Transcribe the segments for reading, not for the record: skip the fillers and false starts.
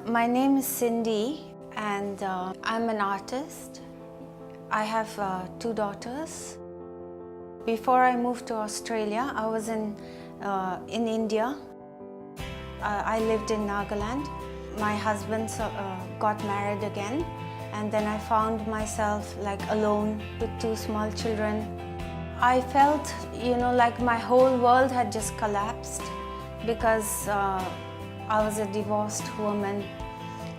My name is Sindy and I'm an artist. I have two daughters. Before I moved to Australia, I was in India. I lived in Nagaland. My husband got married again, and then I found myself like alone with two small children. I felt, like my whole world had just collapsed because I was a divorced woman.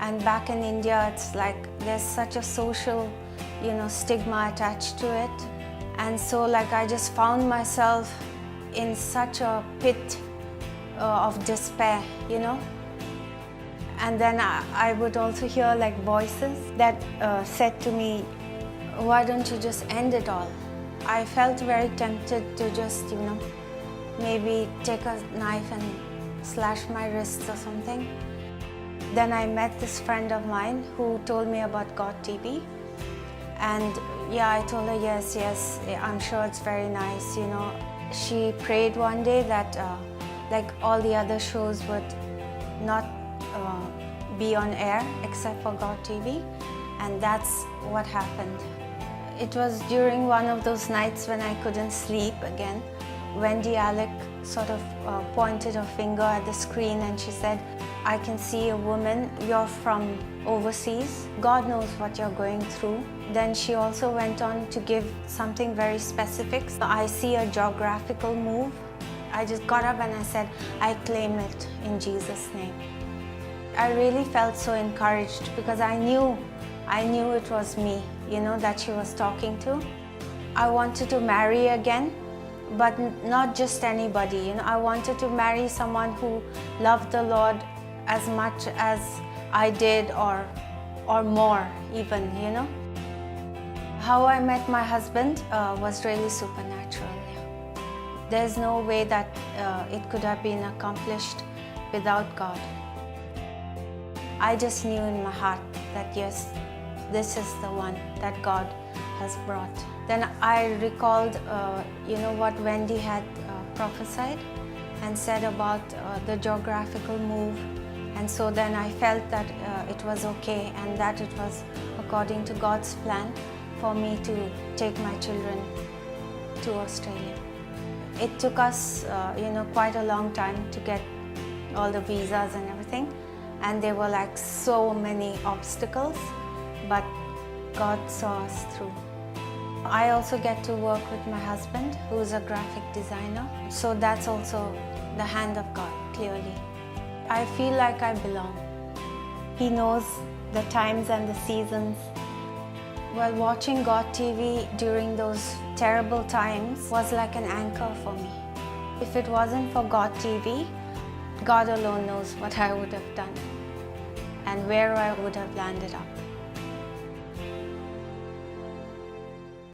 And back in India, it's like there's such a social, stigma attached to it. And so I just found myself in such a pit of despair, And then I would also hear voices that said to me, why don't you just end it all? I felt very tempted to just, maybe take a knife and slash my wrists or something. Then I met this friend of mine who told me about God TV. And I told her, yes, I'm sure it's very nice, She prayed one day that all the other shows would not be on air except for God TV. And that's what happened. It was during one of those nights when I couldn't sleep again. Wendy Alec sort of pointed her finger at the screen and she said, I can see a woman, you're from overseas. God knows what you're going through. Then she also went on to give something very specific. So I see a geographical move. I just got up and I said, I claim it in Jesus' name. I really felt so encouraged because I knew it was me, that she was talking to. I wanted to marry again, but not just anybody, I wanted to marry someone who loved the Lord as much as I did or more even, How I met my husband was really supernatural. There's no way that it could have been accomplished without God. I just knew in my heart that yes, this is the one that God has brought. Then I recalled, what Wendy had prophesied and said about the geographical move. And so then I felt that it was okay and that it was according to God's plan for me to take my children to Australia. It took us, quite a long time to get all the visas and everything. And there were so many obstacles, but God saw us through. I also get to work with my husband, who's a graphic designer. So that's also the hand of God, clearly. I feel like I belong. He knows the times and the seasons. Well, watching God TV during those terrible times was like an anchor for me. If it wasn't for God TV, God alone knows what I would have done and where I would have landed up.